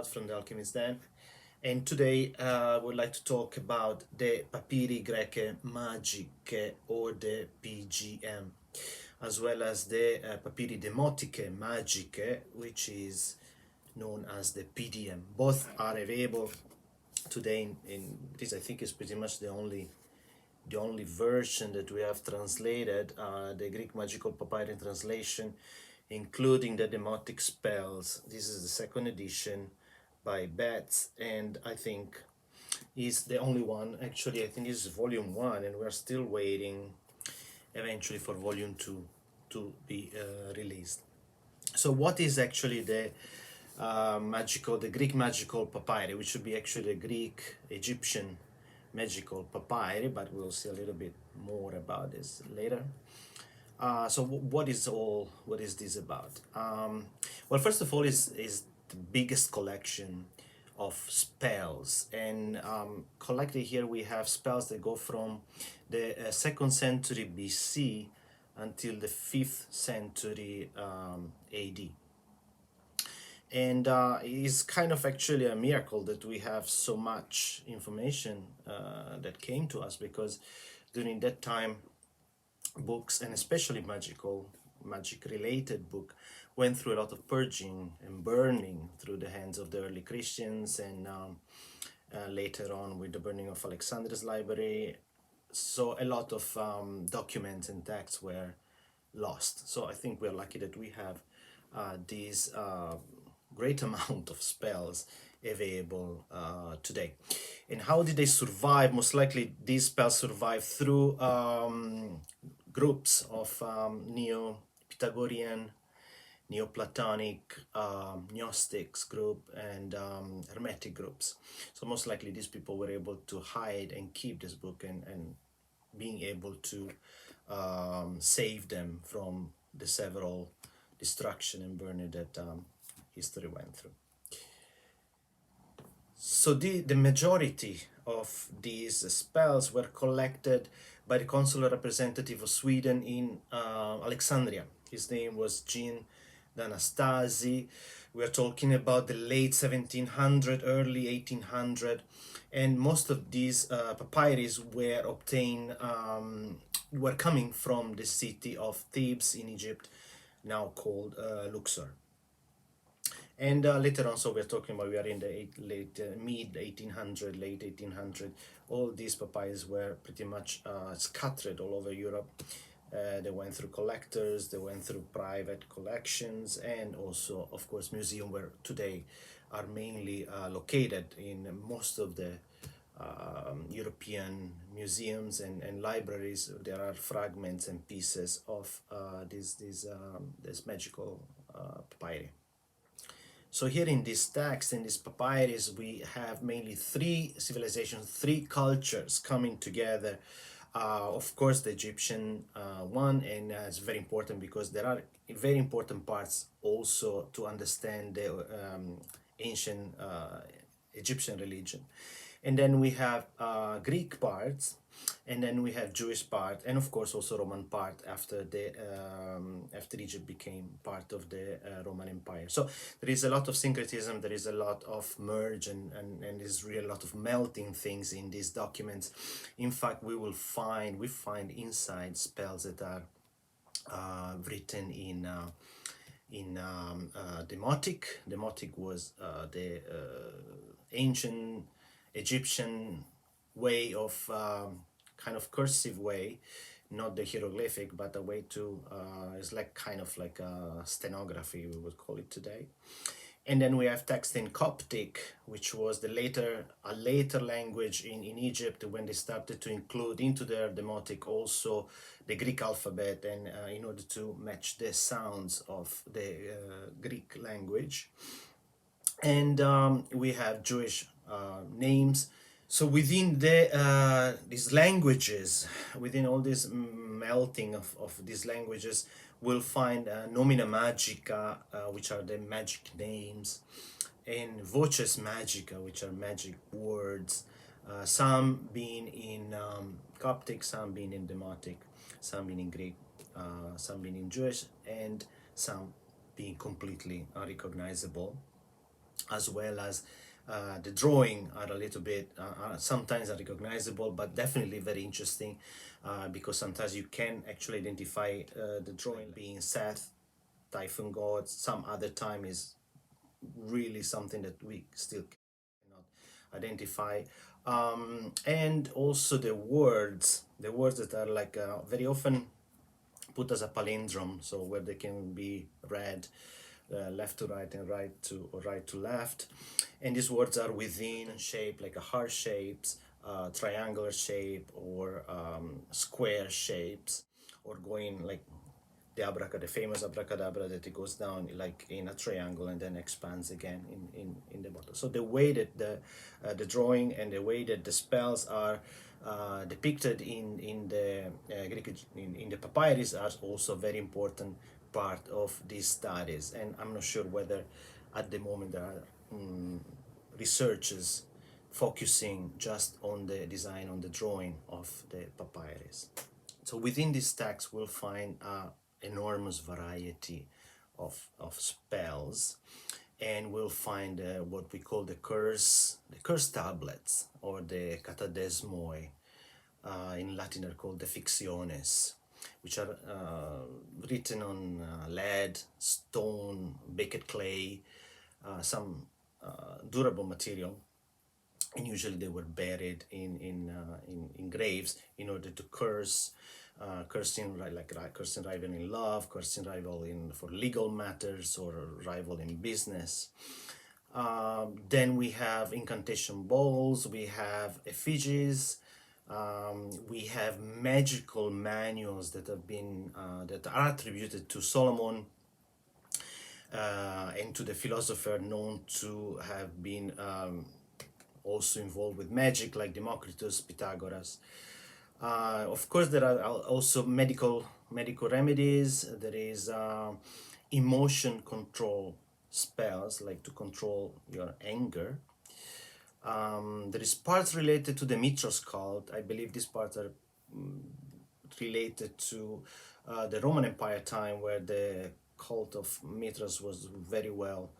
Todd from the Alchemist Den, and today I would like to talk about the Papyri Greche Magiche, or the PGM, as well as the Papyri Demotiche Magiche, which is known as the PDM. Both are available today in this. I think is pretty much the only version that we have translated, the Greek Magical Papyri translation, including the demotic spells. This is the second edition by Betts, and I think is the only one. Actually, I think this is volume 1, and we're still waiting eventually for volume 2 to be released. So what is actually the Greek magical papyri, which should be actually the Greek Egyptian magical papyri, but we'll see a little bit more about this later. So what is this about? Well, first of all, is the biggest collection of spells, and collected here we have spells that go from the 2nd century BC until the 5th century AD. And it's kind of actually a miracle that we have so much information that came to us, because during that time books, and especially magic related book, went through a lot of purging and burning through the hands of the early Christians, and later on with the burning of Alexander's library. So a lot of documents and texts were lost. So I think we're lucky that we have these great amount of spells available today. And how did they survive? Most likely these spells survived through groups of Neo-Pythagorean, Neoplatonic, Gnostics group, and Hermetic groups. So most likely these people were able to hide and keep this book, and being able to save them from the several destruction and burning that history went through. So the majority of these spells were collected by the consular representative of Sweden in Alexandria. His name was Jean d'Anastasi. We are talking about the late 1700, early 1800, and most of these papyrus were obtained, were coming from the city of Thebes in Egypt, now called Luxor. And later on, so we're talking about, we are in the mid 1800, late 1800. All these papyrus were pretty much scattered all over Europe. They went through collectors, they went through private collections, and also, of course, museums, where today are mainly located in most of the European museums and libraries. There are fragments and pieces of this magical papyri. So here in this text, in this papyrus, we have mainly 3 civilizations, 3 cultures coming together. Of course, the Egyptian one, and it's very important because there are very important parts also to understand the ancient Egyptian religion. And then we have Greek parts, and then we have Jewish part, and of course also Roman part after Egypt became part of the Roman Empire. So there is a lot of syncretism, there is a lot of merge, and there's really a lot of melting things in these documents. In fact, we find inside spells that are written in Demotic. Demotic was the ancient Egyptian way of kind of cursive way, not the hieroglyphic, but a way to it's like kind of like a stenography, we would call it today. And then we have text in Coptic, which was a later language in Egypt, when they started to include into their Demotic also the Greek alphabet, and in order to match the sounds of the Greek language. And we have Jewish names. So within these languages, within all this melting of these languages, we'll find nomina magica, which are the magic names, and voces magica, which are magic words, some being in Coptic, some being in Demotic, some being in Greek, some being in Jewish, and some being completely unrecognizable as well as the drawing are a little bit sometimes unrecognizable, but definitely very interesting, because sometimes you can actually identify the drawing being Seth, Typhon god. Some other time is really something that we still cannot identify. And also the words that are like very often put as a palindrome, so where they can be read left to right and right to left. And these words are within shape, like a heart shapes, triangular shape, or square shapes, or going like the famous abracadabra, that it goes down like in a triangle and then expands again in the bottle. So the way that the drawing and the way that the spells are depicted in the Greek in the papyrus are also very important part of these studies. And I'm not sure whether at the moment there are researchers focusing just on the design, on the drawing of the papyrus. So within this text, we'll find enormous variety of spells, and we'll find what we call the curse tablets, or the catadesmoi. In Latin are called the fictiones, which are written on lead, stone, baked clay, some durable material, and usually they were buried in graves in order to curse, cursing cursing rival in love, cursing rival in for legal matters, or rival in business. Then we have incantation bowls, we have effigies, we have magical manuals that have been that are attributed to Solomon, and to the philosopher known to have been also involved with magic, like Democritus, Pythagoras. Of course, there are also medical remedies. There is emotion control spells, like to control your anger. There is parts related to the Mithras cult. I believe these parts are related to the Roman Empire time, where the cult of Mithras was very well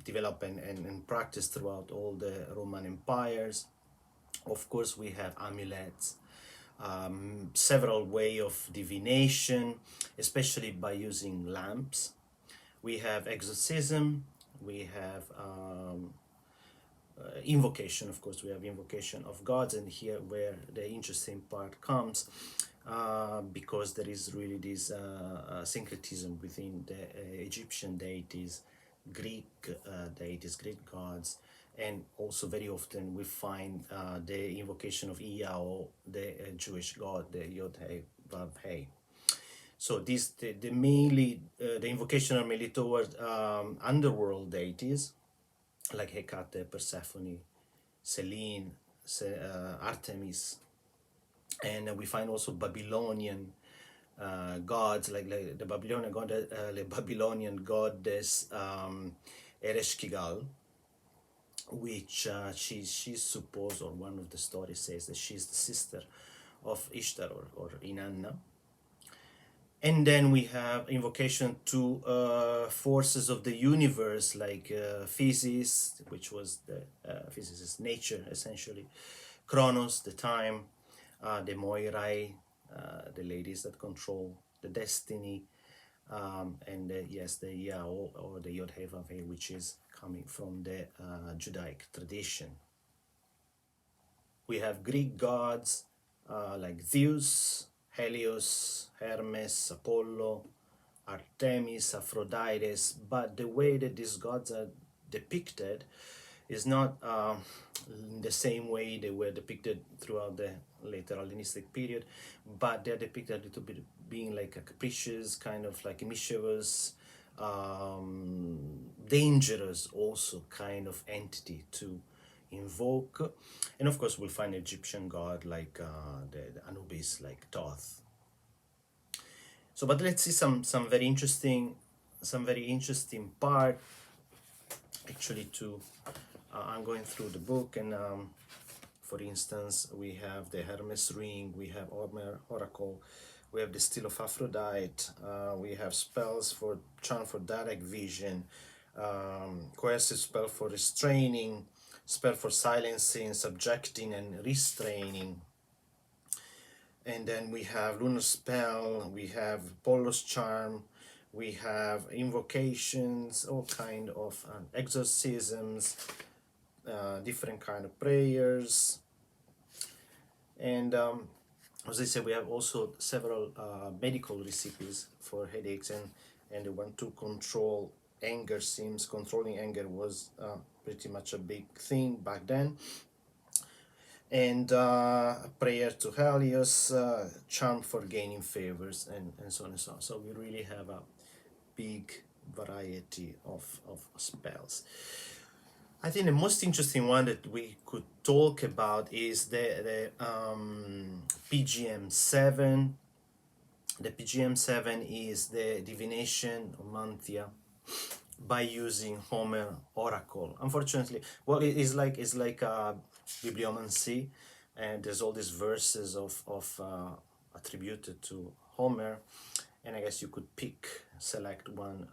developed and practiced throughout all the Roman empires. Of course, we have amulets, several way of divination, especially by using lamps. We have exorcism, we have invocation. Of course, we have invocation of gods, and here where the interesting part comes, because there is really this syncretism within the Egyptian deities, Greek deities, Greek gods, and also very often we find the invocation of Iao, the Jewish god, the Yod He Vav He. So this the mainly the invocation are mainly toward underworld deities like Hecate, Persephone, Selene, Artemis, and we find also Babylonian gods like the Babylonian god, the Babylonian goddess Ereshkigal, which she's supposed, or one of the stories says that she's the sister of Ishtar, or Inanna. And then we have invocation to forces of the universe, like Physis, which was the Physis is nature essentially, Chronos, the time, the Moirai, the ladies that control the destiny, and yes, the Yao, or the Yod He Vav He, which is coming from the Judaic tradition. We have Greek gods like Zeus, Helios, Hermes, Apollo, Artemis, Aphrodite, but the way that these gods are depicted is not in the same way they were depicted throughout the later Hellenistic period, but they're depicted a little bit being like a capricious, kind of like mischievous, dangerous also kind of entity to invoke. And of course we'll find Egyptian god like the Anubis, like Thoth. So, but let's see some very interesting part actually to I'm going through the book, and for instance we have the Hermes ring, we have oracle, we have the steel of Aphrodite, we have spells for charm for direct vision, coercive spell for restraining, spell for silencing, subjecting, and restraining. And then we have lunar spell, we have Polo's charm, we have invocations, all kind of exorcisms, different kind of prayers. And as I said, we have also several medical recipes for headaches, and they want to control anger. Seems controlling anger was pretty much a big thing back then. And prayer to Helios, charm for gaining favors, and so on and so on. So we really have a big variety of spells. I think the most interesting one that we could talk about is the PGM 7. The PGM 7 is the divination of Mantia by using Homer oracle. Unfortunately, well, it's like a bibliomancy, and there's all these verses of attributed to Homer, and I guess you could select one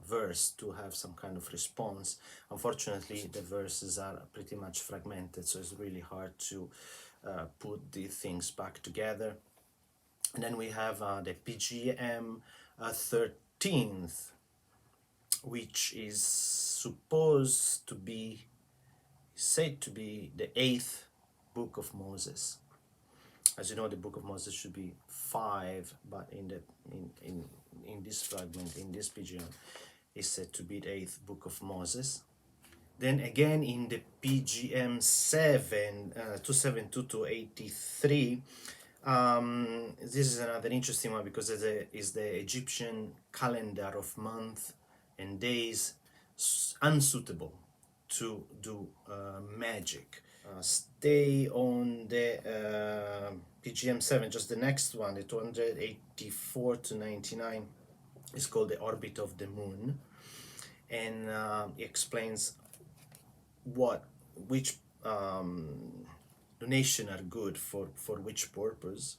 verse to have some kind of response. Unfortunately, the verses are pretty much fragmented, so it's really hard to put the things back together. And then we have the PGM 13th, which is supposed to be said to be the 8th book of Moses. As you know, the book of Moses should be 5, but in this fragment, in this PGM, is said to be the 8th book of Moses. Then again in the PGM 7, 272 to 83, this is another interesting one because it is the Egyptian calendar of month and days unsuitable to do magic. Stay on the PGM 7, just the next one, the 284 to 99, is called the orbit of the moon, and it explains which donation are good for which purpose.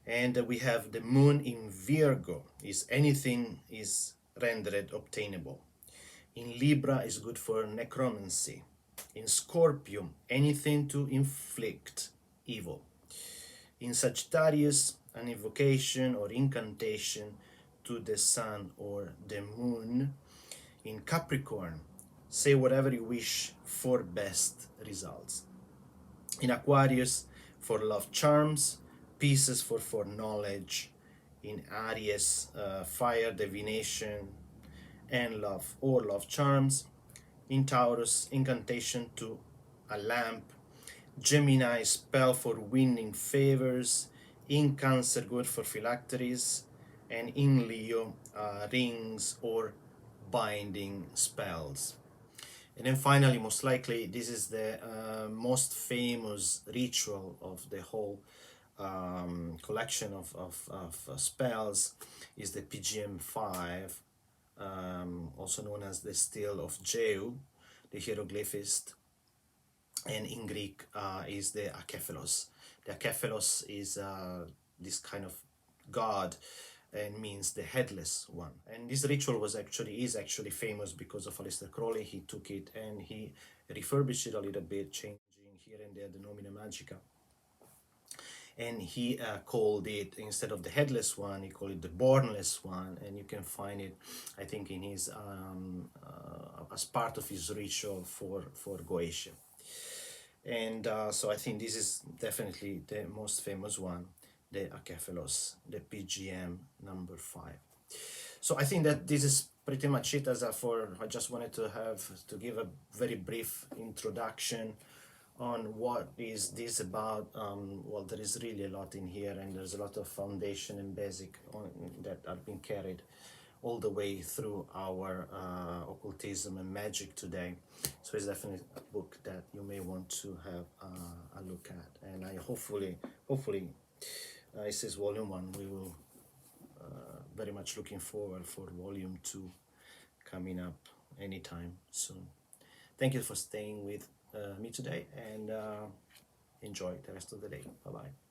And we have the moon in Virgo, is anything is rendered obtainable. In Libra is good for necromancy. In Scorpio, anything to inflict evil. In Sagittarius, an invocation or incantation to the sun or the moon. In Capricorn, say whatever you wish for best results. In Aquarius, for love charms, pieces for knowledge. In Aries, fire divination and love or love charms. In Taurus, incantation to a lamp. Gemini, spell for winning favors. In Cancer, good for phylacteries. And in Leo, rings or binding spells. And then finally, most likely, this is the most famous ritual of the whole collection of spells, is the PGM 5, also known as the Stele of Jehu, the hieroglyphist, and in Greek is the Akephilos. The Akephilos is this kind of god and means the Headless One. And this ritual is actually famous because of Aleister Crowley. He took it and he refurbished it a little bit, changing here and there the Nomina Magica. And he called it, instead of the Headless One, he called it the Bornless One. And you can find it, I think, in his as part of his ritual for Goetia. And so I think this is definitely the most famous one, the Akephilos, the PGM number 5. So I think that this is pretty much it. I just wanted to give a very brief introduction on what is this about. Well, there is really a lot in here, and there's a lot of foundation and basic that are being carried all the way through our occultism and magic today. So it's definitely a book that you may want to have a look at. And I hopefully it says volume 1. We will very much looking forward for volume 2 coming up anytime soon. Thank you for staying with me today, and enjoy the rest of the day. Bye bye.